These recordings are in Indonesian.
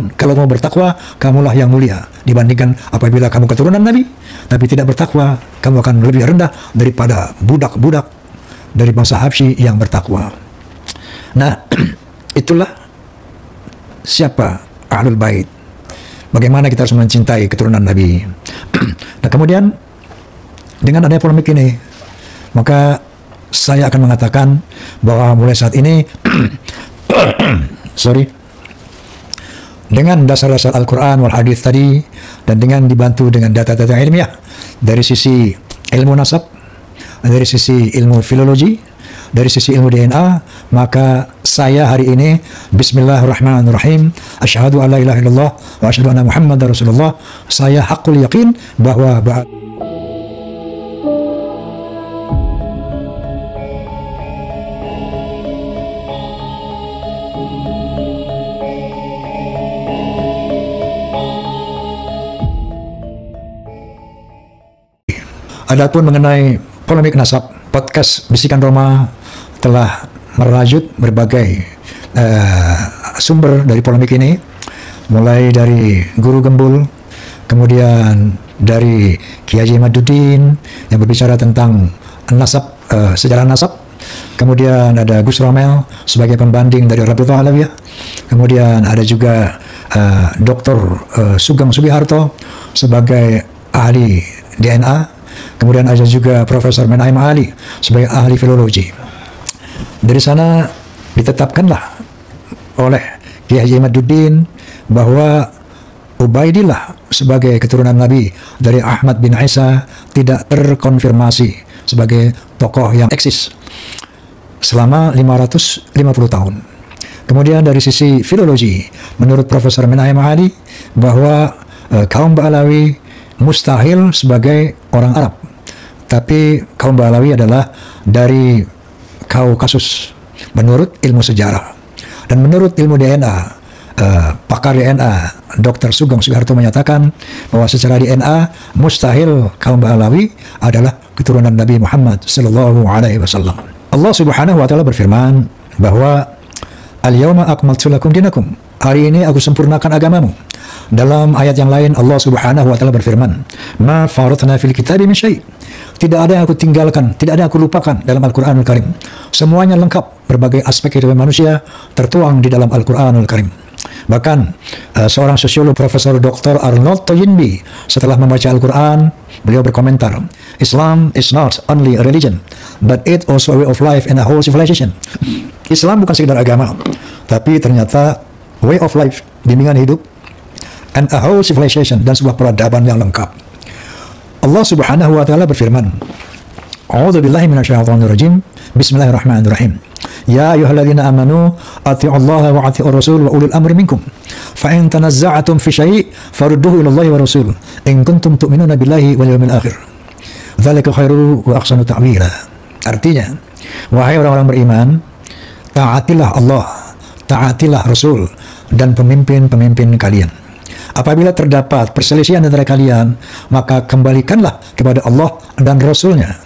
Namun kalau mau bertakwa, kamulah yang mulia dibandingkan apabila kamu keturunan Nabi, tapi tidak bertakwa, kamu akan lebih rendah daripada budak-budak dari bangsa Habsyi yang bertakwa. Nah, itulah siapa Ahlul Bait. Bagaimana kita harus mencintai keturunan Nabi. Nah, kemudian dengan adanya polemik ini, maka saya akan mengatakan bahwa mulai saat ini dengan dasar-dasar Al-Quran wal Hadis tadi, dan dengan dibantu dengan data-data ilmiah dari sisi ilmu nasab, dari sisi ilmu filologi, dari sisi ilmu DNA, maka saya hari ini bismillahirrahmanirrahim, asyhadu an la ilaha illallah wa asyhadu anna muhammadar rasulullah, saya hakul yakin bahwa adapun mengenai polemik nasab, podcast Bisikan Roma telah merajut berbagai sumber dari polemik ini, mulai dari Guru Gembul, kemudian dari Kiai Haji Imaduddin yang berbicara tentang nasab, sejarah nasab, kemudian ada Gus Romel sebagai pembanding dari Rabithah Alawiyah, kemudian ada juga Dr. Sugeng Sugiharto sebagai ahli DNA, kemudian ada juga Profesor Menahem Ali sebagai ahli filologi. Dari sana ditetapkanlah oleh Kiai Haji Imaduddin bahwa Ubaidillah sebagai keturunan Nabi dari Ahmad bin Isa tidak terkonfirmasi sebagai tokoh yang eksis selama 550 tahun. Kemudian dari sisi filologi, menurut Profesor Menahem Ali bahwa kaum Ba'alawi mustahil sebagai orang Arab, tapi kaum Ba'alawi adalah dari Kaukasus menurut ilmu sejarah. Dan menurut ilmu DNA, pakar DNA Dr. Sugeng Sugiharto menyatakan bahwa secara DNA mustahil kaum Ba'alawi adalah keturunan Nabi Muhammad sallallahu alaihi wasallam. Allah Subhanahu wa taala berfirman bahwa al-yawma akmaltu lakum dinakum, hari ini aku sempurnakan agamamu. Dalam ayat yang lain Allah Subhanahu wa taala berfirman, ma faratna fil kitabi min syai', tidak ada yang aku tinggalkan, tidak ada yang aku lupakan dalam Al-Qur'anul Karim. Semuanya lengkap, berbagai aspek kehidupan manusia tertuang di dalam Al-Qur'anul Karim. Bahkan seorang sosiolog Profesor Dr. Arnold Toynbee setelah membaca Al-Quran, beliau berkomentar, Islam is not only a religion, but it also a way of life and a whole civilization. Islam bukan sekedar agama, tapi ternyata way of life, bimbingan hidup, and a whole civilization, dan sebuah peradaban yang lengkap. Allah Subhanahu wa taala berfirman, A'udzu billahi minasyaitonir rajim. Bismillahirrahmanirrahim. Ya ayyuhalladzina amanu atti'ullaha wa atti'ur rasul wa ulul amri minkum. Fa in tanazza'tum fi syai' farudduhu ila Allahi wa rasul in kuntum tu'minuna billahi wal yawmil akhir. Dzalika khairu wa ahsanu ta'wila. Artinya, wahai orang-orang beriman, taatilah Allah, taatilah Rasul dan pemimpin-pemimpin kalian. Apabila terdapat perselisihan antara kalian, maka kembalikanlah kepada Allah dan Rasulnya.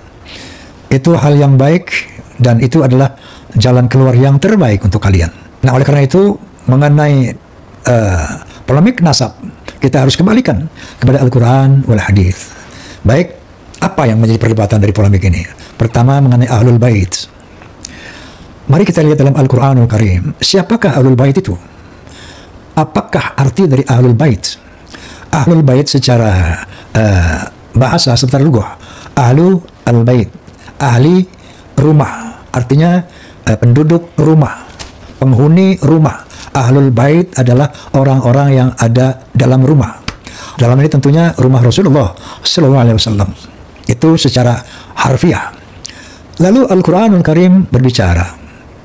Itu hal yang baik dan itu adalah jalan keluar yang terbaik untuk kalian. Nah, oleh karena itu, mengenai polemik nasab, kita harus kembalikan kepada Al-Quran wal Hadis. Baik, apa yang menjadi perdebatan dari polemik ini? Pertama, mengenai Ahlul Bait. Mari kita lihat dalam Al-Quranul Karim, siapakah Ahlul Bait itu? Apakah arti dari Ahlul Bait? Ahlul Bait secara bahasa, secara lugah, Ahlu al-Bait, ahli rumah, artinya penduduk rumah, penghuni rumah. Ahlul Bait adalah orang-orang yang ada dalam rumah. Dalam ini tentunya rumah Rasulullah sallallahu alaihi wasallam. Itu secara harfiah. Lalu Al-Quranul Karim berbicara,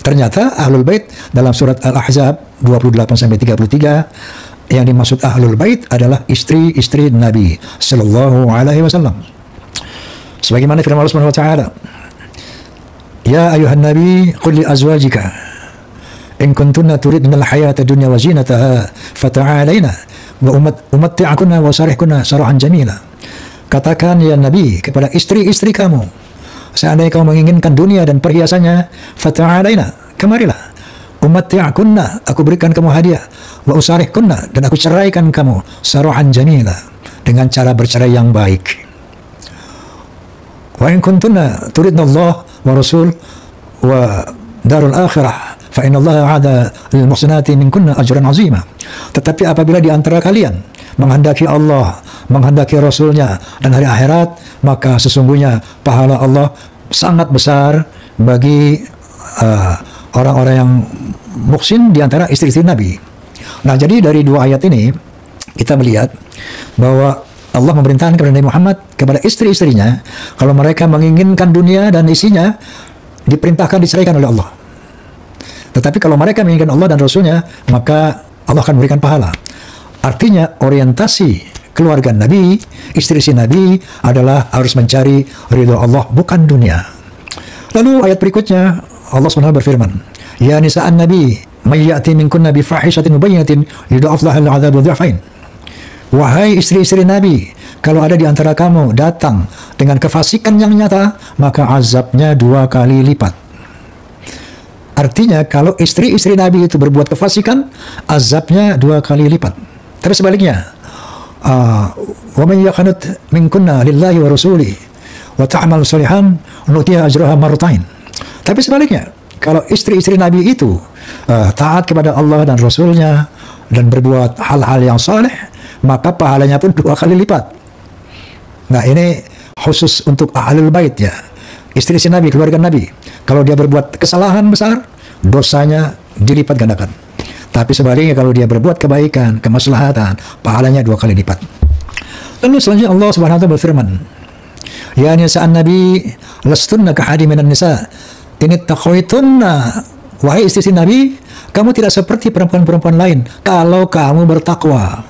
ternyata Ahlul Bait dalam surat Al-Ahzab 28-33 yang dimaksud Ahlul Bait adalah istri-istri Nabi sallallahu alaihi wasallam. Sebagaimana firman Allah Subhanahu wa taala, Ya ayuhan nabi qul li azwajika in kuntunna turidna al-hayata dunya wa zinataha fata'alaina wa umatti'akunna wa sarihkunna sarahan jamila. Katakan ya Nabi kepada istri-istri kamu, seandainya kamu menginginkan dunia dan perhiasannya, fata'alaina, kemarilah, umatti'kunna, aku berikan kamu hadiah, wa usarihkunna, dan aku ceraikan kamu sarahan jamila, dengan cara bercerai yang baik. Wa in kuntunna turidna Allah wa rasul wa darul akhirah fa inna Allah a'ada lil muhsinati minkunna ajran 'azima. Tetapi apabila di antara kalian menghendaki Allah, menghendaki Rasulnya dan hari akhirat, maka sesungguhnya pahala Allah sangat besar bagi orang-orang yang muhsin di antara istri-istri Nabi. Nah, jadi dari dua ayat ini kita melihat bahwa Allah memerintahkan kepada Nabi Muhammad, kepada istri-istrinya, kalau mereka menginginkan dunia dan isinya, diperintahkan diceraikan oleh Allah. Tetapi kalau mereka menginginkan Allah dan Rasulnya, maka Allah akan memberikan pahala. Artinya orientasi keluarga Nabi, istri-istri Nabi adalah harus mencari ridho Allah, bukan dunia. Lalu ayat berikutnya Allah SWT berfirman, Ya nisa'an Nabi, may ya'ti minkunna bi fahishatin mubayyinatin yudha'af lahul 'adzabu dhi'fain. Wahai istri-istri Nabi, kalau ada di antara kamu datang dengan kefasikan yang nyata, maka azabnya 2 kali lipat. Artinya kalau istri-istri Nabi itu berbuat kefasikan, azabnya 2 kali lipat. Tapi sebaliknya, wa man yaqanut minkunna lillahi wa rasuli wa ta'mal shalihan nutiha ajraha marratain. Tapi sebaliknya, kalau istri-istri Nabi itu taat kepada Allah dan Rasulnya dan berbuat hal-hal yang saleh, maka pahalanya pun 2 kali lipat. Nah, ini khusus untuk ahlul bait ya, istri-istri Nabi, keluarga Nabi. Kalau dia berbuat kesalahan besar, dosanya dilipat gandakan. Tapi sebaliknya kalau dia berbuat kebaikan, kemaslahatan, pahalanya 2 kali lipat. Lalu selanjutnya Allah Subhanahu wa taala berfirman, Ya nisa'an Nabi, lastunna kahadi minan nisa, in ittaqaitunna. Wahai istri Nabi, kamu tidak seperti perempuan-perempuan lain kalau kamu bertakwa.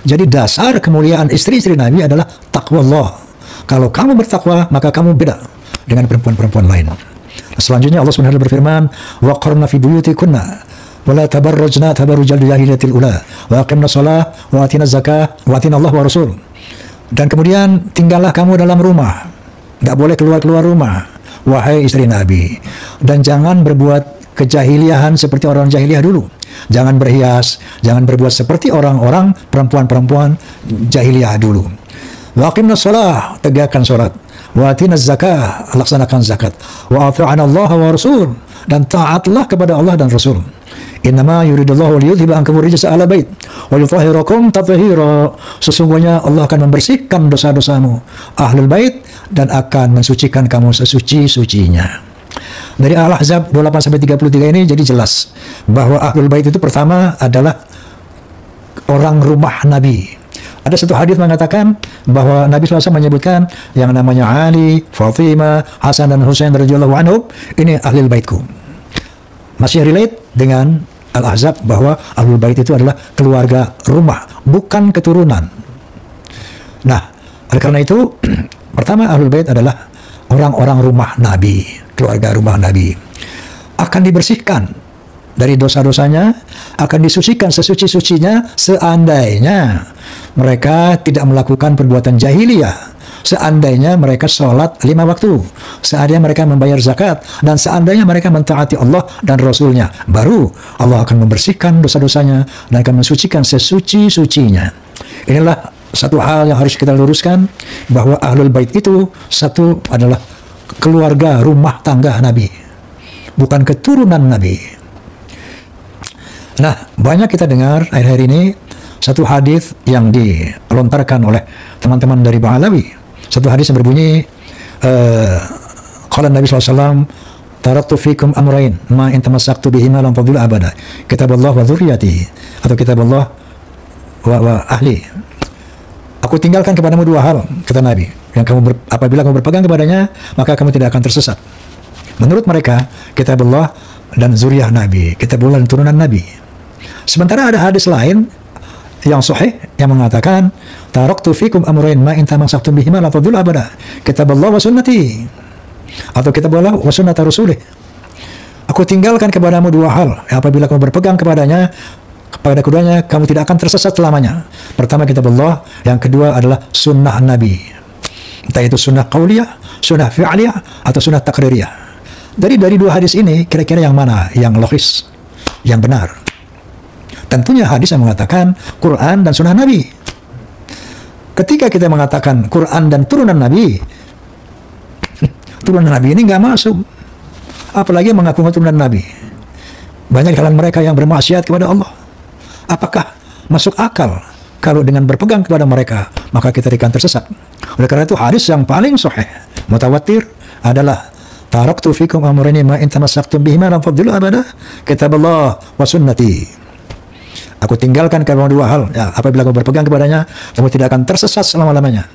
Jadi dasar kemuliaan istri-istri Nabi adalah takwa Allah. Kalau kamu bertakwa, maka kamu beda dengan perempuan-perempuan lain. Selanjutnya Allah Subhanahu wa taala berfirman, wa qarna fi buyutikunna wala tabarrajna tabarrujal jahiliyatil ula wa aqimna shalah wa atina zakah wa atina Allah wa rasul. Dan kemudian tinggallah kamu dalam rumah, nggak boleh keluar rumah, wahai istri Nabi, dan jangan berbuat kejahiliahan seperti orang jahiliyah dulu. Jangan berhias, jangan berbuat seperti orang-orang perempuan-perempuan jahiliyah dulu. Wa aqimna shalah, tegakkan salat, wa atina zakah, laksanakan zakat, wa ata'ana Allah wa rasul, dan taatlah kepada Allah dan Rasul. Innama yuridullahu liyudhiba ankum rijsa ahla bait wa yutahhirakum tathhira. Sesungguhnya Allah akan membersihkan dosa-dosamu ahlul bait dan akan mensucikan kamu sesuci-sucinya. Dari Al-Ahzab 28-33 ini jadi jelas bahwa ahlul bait itu pertama adalah orang rumah Nabi. Ada satu hadis mengatakan bahwa Nabi SAW menyebutkan yang namanya Ali, Fatimah, Hasan dan Husain radhiyallahu anhum, ini ahlul baitku. Masih relate dengan Al-Ahzab bahwa ahlul bait itu adalah keluarga rumah, bukan keturunan. Nah, oleh karena itu pertama ahlul bait adalah orang-orang rumah Nabi, keluarga rumah Nabi. Akan dibersihkan dari dosa-dosanya, akan disucikan sesuci-sucinya seandainya mereka tidak melakukan perbuatan jahiliyah, seandainya mereka sholat 5 waktu, seandainya mereka membayar zakat, dan seandainya mereka mentaati Allah dan Rasulnya, baru Allah akan membersihkan dosa-dosanya dan akan mensucikan sesuci-sucinya. Inilah satu hal yang harus kita luruskan, bahwa ahlul bait itu satu adalah keluarga rumah tangga Nabi, bukan keturunan Nabi. Nah, banyak kita dengar akhir-akhir ini satu hadis yang dilontarkan oleh teman-teman dari Ba'alawi. Satu hadis yang berbunyi, qala Nabi SAW, taraktu fikum amrain ma in tamassaktu bihima lam tadillu abada, kitab Allah wa dzurriyyati, atau kitab Allah wa ahli. Aku tinggalkan kepadamu 2 hal, kata Nabi, yang apabila kamu berpegang kepadanya, maka kamu tidak akan tersesat. Menurut mereka, kitab Allah dan zuriyah Nabi, kitab Allah dan turunan Nabi. Sementara ada hadis lain yang sahih yang mengatakan, taraktu fikum amrain ma in tamassaktum bihima la tadillu abada, kitab Allah wa sunnati, atau kitab Allah wa sunnata rasulih. Aku tinggalkan kepadamu 2 hal, apabila kamu berpegang kepadanya, kepada keduanya kamu tidak akan tersesat selamanya. Pertama kitab Allah, yang kedua adalah sunnah Nabi, entah itu sunnah qauliyah, sunnah fi'liyah, atau sunnah takririyah. Dari 2 hadis ini, kira-kira yang mana yang logis? yang benar. Tentunya hadis yang mengatakan Quran dan sunnah Nabi. Ketika kita mengatakan Quran dan turunan Nabi, turunan Nabi ini nggak masuk. Apalagi mengaku turunan Nabi. Banyak di kalangan mereka yang bermaksiat kepada Allah. Apakah masuk akal kalau dengan berpegang kepada mereka maka kita akan tersesat? Oleh karena itu hadis yang paling sahih mutawatir adalah taraktu fikum amrayni ma in tamassaktum bihima lam tadillu abada, kitaballah wa sunnati. Aku tinggalkan kamu dua hal, ya, apabila kamu berpegang kepadanya, kamu tidak akan tersesat selama-lamanya.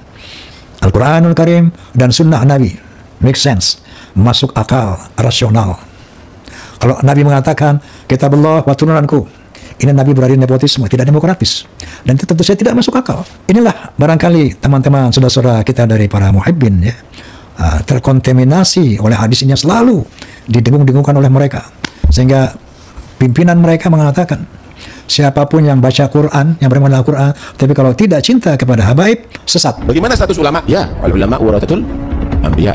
Al-Quranul Karim dan sunnah Nabi. Make sense. Masuk akal, rasional. Kalau Nabi mengatakan, kitabullah wa turunanku, ini Nabi berada nepotisme, tidak demokratis. Dan itu tentu saja tidak masuk akal. Inilah barangkali teman-teman, saudara-saudara kita dari para muhibbin, ya, terkontaminasi oleh hadis ini selalu didengung-dengungkan oleh mereka. Sehingga pimpinan mereka mengatakan, siapapun yang baca Quran, yang beramal Al-Quran, tapi kalau tidak cinta kepada habaib, sesat. Bagaimana status ulama? Ya, ulama warathatul anbiya.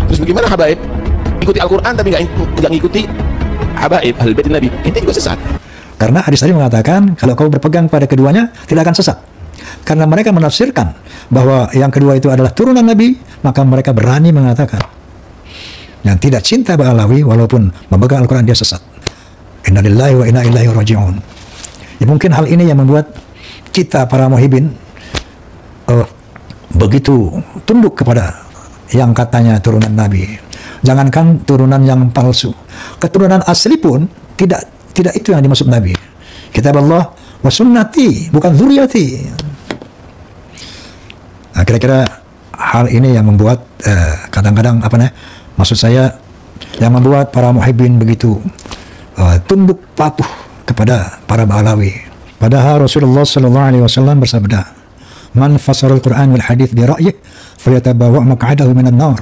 Terus bagaimana habaib? Ikuti Al-Quran tapi nggak ngikuti habaib, ahlul bait Nabi. Ini juga sesat. Karena hadis tadi mengatakan, kalau kau berpegang pada keduanya, tidak akan sesat. Karena mereka menafsirkan bahwa yang kedua itu adalah turunan Nabi, maka mereka berani mengatakan, yang tidak cinta Ba'alawi, walaupun memegang Al-Quran, dia sesat. Inna lillahi wa inna ilaihi raji'un. Ya, mungkin hal ini yang membuat kita para muhibbin begitu tunduk kepada yang katanya turunan Nabi. Jangankan turunan yang palsu, keturunan asli pun tidak itu yang dimaksud Nabi. Kitab Allah wa sunnati, bukan dzurriyyati. Nah, kira-kira hal ini yang membuat kadang-kadang maksud saya yang membuat para muhibbin begitu tunduk patuh kepada para Ba'alawi. Padahal Rasulullah sallallahu alaihi wasallam bersabda, "Man fasara al-Qur'an wal hadits bi ra'yihi falyatabawa' maq'adahu minan nar."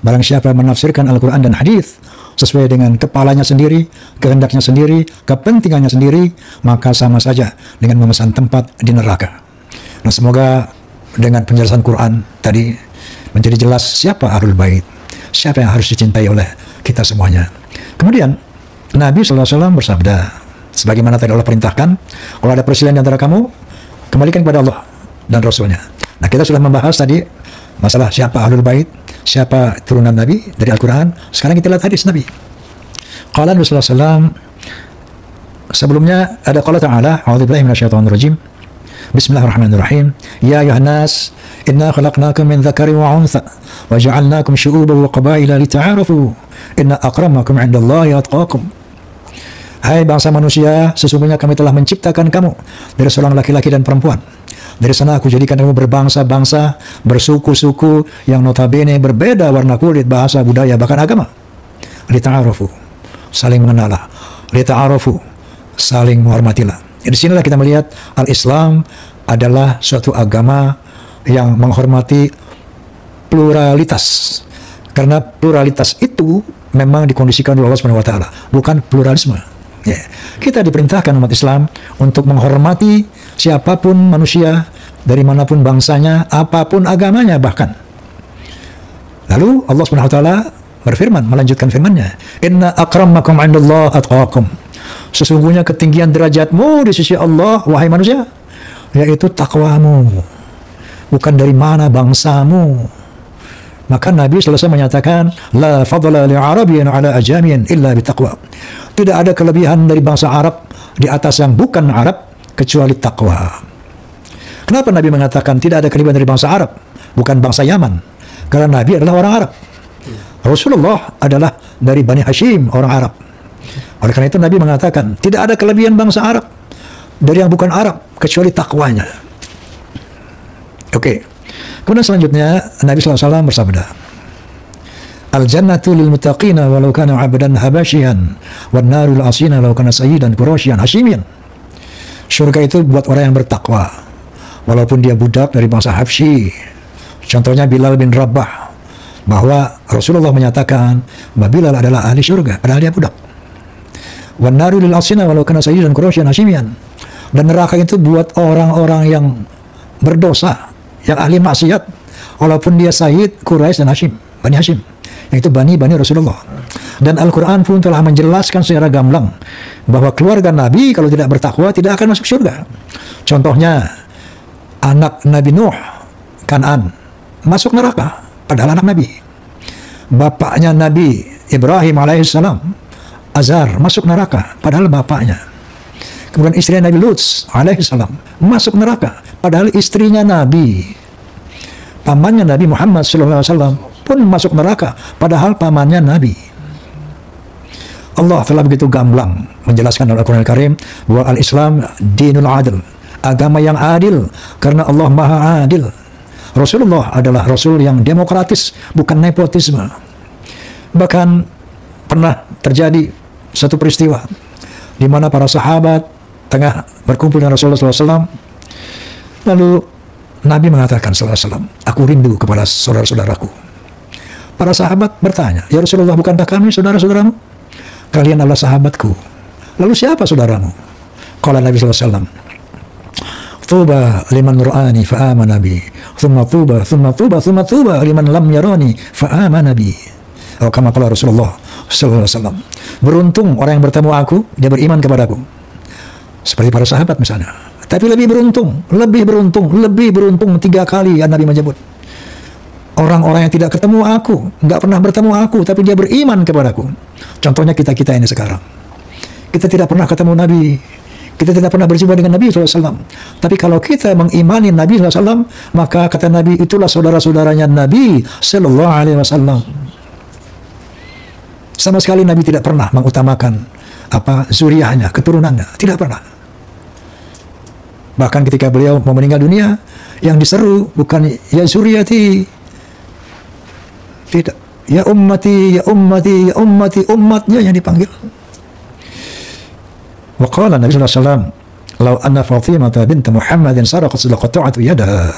Barang siapa menafsirkan Al-Qur'an dan hadis sesuai dengan kepalanya sendiri, kehendaknya sendiri, kepentingannya sendiri, maka sama saja dengan memesan tempat di neraka. Nah, semoga dengan penjelasan Quran tadi menjadi jelas siapa Ahlul Bait, siapa yang harus dicintai oleh kita semuanya. Kemudian Nabi SAW bersabda, sebagaimana tadi Allah perintahkan, kalau ada perselisihan di antara kamu, kembalikan kepada Allah dan Rasulnya. Nah, kita sudah membahas tadi masalah siapa Ahlul Bait, siapa turunan Nabi dari Al-Quran. Sekarang kita lihat hadis Nabi. Qala Rasulullah SAW, sebelumnya ada qala ta'ala, a'udzubillahi minasyaitonir rajim. Bismillahirrahmanirrahim. Ya ayuhan nas, inna khalaqnakum min dzakarin wa untha wa ja'alnakum syu'uban wa qabaila lita'arafu. Inna akramakum 'indallahi atqakum. Hai bangsa manusia, sesungguhnya kami telah menciptakan kamu dari seorang laki-laki dan perempuan. Dari sana aku jadikan kamu berbangsa-bangsa, bersuku-suku yang notabene berbeda warna kulit, bahasa, budaya, bahkan agama. Lita'arafu, saling mengenal. Lita'arafu, saling menghormatilah. Di sinilah kita melihat Al-Islam adalah suatu agama yang menghormati pluralitas. Karena pluralitas itu memang dikondisikan oleh Allah Subhanahu wa taala, bukan pluralisme. Ya. Kita diperintahkan umat Islam untuk menghormati siapapun manusia, dari manapun bangsanya, apapun agamanya bahkan. Lalu Allah Subhanahu wa taala berfirman, melanjutkan firman-Nya, "Inna akramakum 'indallahi atqakum." Sesungguhnya ketinggian derajatmu di sisi Allah, wahai manusia, yaitu takwamu, bukan dari mana bangsamu. Maka Nabi selesai menyatakan, la fadla li'arabiyyin 'ala ajamiyyin illa bitaqwa. Tidak ada kelebihan dari bangsa Arab di atas yang bukan Arab kecuali takwa. Kenapa Nabi mengatakan tidak ada kelebihan dari bangsa Arab, bukan bangsa Yaman? Karena Nabi adalah orang Arab. Rasulullah adalah dari Bani Hashim, orang Arab. Oleh karena itu Nabi mengatakan tidak ada kelebihan bangsa Arab dari yang bukan Arab kecuali takwanya. Oke. Kemudian selanjutnya Nabi SAW bersabda, Al-jannatu lil muttaqina walau kana 'abdan habasyian wan narul asina walau kana sayyidan quraisyan hashimian. Surga itu buat orang yang bertakwa walaupun dia budak dari bangsa Habsyi. Contohnya Bilal bin Rabah, bahwa Rasulullah menyatakan bahwa Bilal adalah ahli surga padahal dia budak. Wan narul asina walau kana sayyidan quraisyan hashimian. Dan neraka itu buat orang-orang yang berdosa, yang ahli maksiat, walaupun dia Sayyid, Quraisy dan Hashim, Bani Hashim, yang itu Bani Rasulullah. Dan Al-Quran pun telah menjelaskan secara gamblang bahwa keluarga Nabi kalau tidak bertakwa tidak akan masuk surga. Contohnya anak Nabi Nuh, Kan'an, masuk neraka padahal anak Nabi. Bapaknya Nabi Ibrahim alaihissalam, Azar, masuk neraka padahal bapaknya. Kemudian istri Nabi Lut alaihissalam masuk neraka padahal istrinya Nabi. Pamannya Nabi Muhammad SAW pun masuk neraka padahal pamannya Nabi. Allah telah begitu gamblang menjelaskan dalam Al-Quran Al-Karim bahwa Al-Islam dinul adil, agama yang adil karena Allah Maha Adil. Rasulullah adalah Rasul yang demokratis, bukan nepotisme. Bahkan pernah terjadi satu peristiwa di mana para sahabat tengah berkumpul dengan Rasulullah SAW. Lalu Nabi mengatakan SAW, aku rindu kepada saudara-saudaraku. Para sahabat bertanya, ya Rasulullah, bukankah kami saudara-saudaramu? Kalian adalah sahabatku. Lalu siapa saudaramu? Qala Nabi SAW, Tuba liman ra'ani fa'amana bi, thumma tuba liman lam yarani fa'amana bi. Atau kama qala Rasulullah SAW, beruntung orang yang bertemu aku, dia beriman kepadaku. Seperti para sahabat misalnya. Tapi lebih beruntung 3 kali ya Nabi menyebut. Orang-orang yang tidak ketemu aku, nggak pernah bertemu aku, tapi dia beriman kepadaku. Contohnya kita ini sekarang. Kita tidak pernah ketemu Nabi, kita tidak pernah berjumpa dengan Nabi SAW. Tapi kalau kita mengimani Nabi SAW, maka kata Nabi, itulah saudara-saudaranya Nabi SAW. Sama sekali Nabi tidak pernah mengutamakan zuriyahnya, keturunannya, tidak pernah. Bahkan ketika beliau mau meninggal dunia, yang diseru bukan ya zuriyati, tidak, ya ummati, ya ummati, ya ummati, umatnya yang dipanggil. Wa qala Nabi sallallahu alaihi wasallam, "Law anna Fatimah bint Muhammadin saraqat laqata'tu yadaha."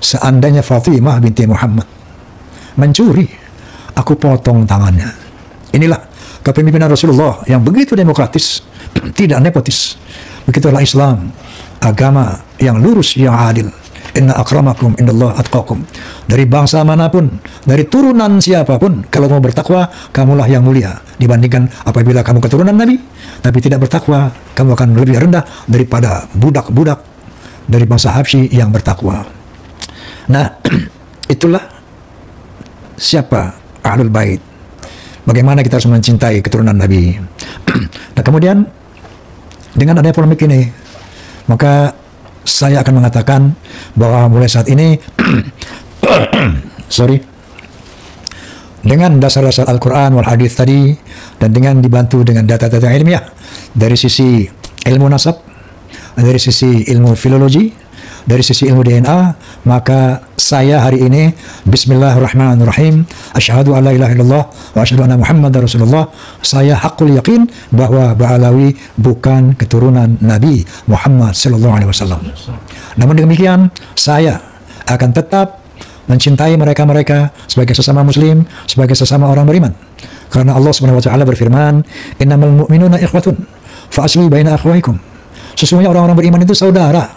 Seandainya Fatimah binti Muhammad mencuri, aku potong tangannya. Inilah kepemimpinan Rasulullah yang begitu demokratis, tidak nepotis. Begitulah Islam, agama yang lurus, yang adil. Inna akramakum indallah atqakum. Dari bangsa manapun, dari turunan siapapun, kalau mau bertakwa, kamulah yang mulia dibandingkan apabila kamu keturunan Nabi, tapi tidak bertakwa, kamu akan lebih rendah daripada budak-budak dari bangsa Habsyi yang bertakwa. Nah, itulah siapa Ahlul Bait. Bagaimana kita harus mencintai keturunan Nabi. Nah, kemudian dengan adanya polemik ini, maka saya akan mengatakan bahwa mulai saat ini dengan dasar-dasar Al-Quran wal Hadis tadi, dan dengan dibantu dengan data-data ilmiah dari sisi ilmu nasab, dari sisi ilmu filologi, dari sisi ilmu DNA, maka saya hari ini bismillahirrahmanirrahim, asyhadu an la ilaha illallah wa asyhadu anna muhammadar rasulullah, saya hakul yakin bahwa Ba'alawi bukan keturunan Nabi Muhammad sallallahu alaihi wasallam. Namun demikian, saya akan tetap mencintai mereka-mereka sebagai sesama muslim, sebagai sesama orang beriman. Karena Allah Subhanahu wa taala berfirman, "Innamal mu'minuna ikhwatun fa aslihu baina akhwaikum." Sesungguhnya orang-orang beriman itu saudara,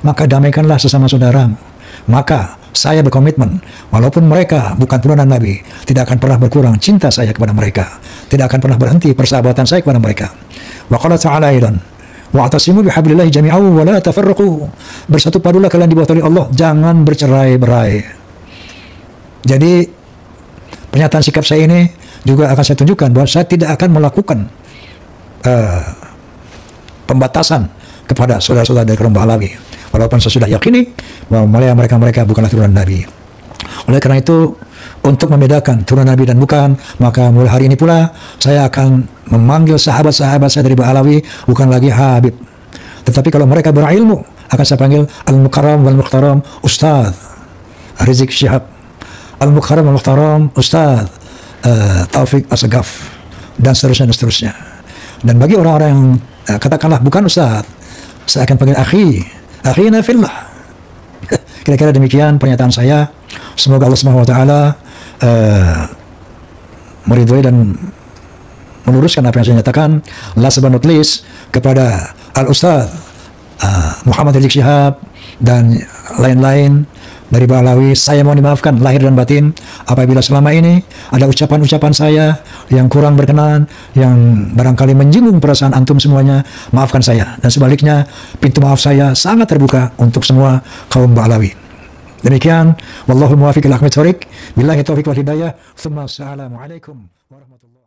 maka damaikanlah sesama saudaramu. Maka saya berkomitmen, walaupun mereka bukan turunan Nabi, tidak akan pernah berkurang cinta saya kepada mereka, tidak akan pernah berhenti persahabatan saya kepada mereka. Wa qala ta'ala aidan, wa'tasimu bihablillahi jami'an wa la tafarraqu. Bersatu padulah kalian di bawah tali Allah, jangan bercerai-berai. Jadi pernyataan sikap saya ini juga akan saya tunjukkan bahwa saya tidak akan melakukan pembatasan kepada saudara-saudara dari kaum Ba'alawi, walaupun saya sudah yakini bahwa mereka bukanlah turunan Nabi. Oleh karena itu, untuk membedakan turunan Nabi dan bukan, maka mulai hari ini pula saya akan memanggil sahabat-sahabat saya dari Ba'alawi bukan lagi Habib, tetapi kalau mereka berilmu akan saya panggil Al-Mukarram wal-Mukhtaram Ustaz Rizik Syihab, Al-Mukarram wal-Mukhtaram Ustaz Taufik Asgaf, dan seterusnya. Dan bagi orang-orang yang katakanlah bukan Ustaz, saya akan panggil akhina fillah. Kira-kira demikian pernyataan saya. Semoga Allah Subhanahu wa taala meridhoi dan meluruskan apa yang saya nyatakan. Last but not least, kepada Al-Ustaz Muhammad Rizik Syihab dan lain-lain, dari Ba'alawi. Saya mohon dimaafkan lahir dan batin apabila selama ini ada ucapan-ucapan saya yang kurang berkenan, yang barangkali menyinggung perasaan antum semuanya. Maafkan saya. Dan sebaliknya, pintu maaf saya sangat terbuka untuk semua kaum Ba'alawi. Demikian, wallahul muwaffiq ila aqwamit thoriq. Billahi taufiq wal hidayah. Assalamualaikum warahmatullahi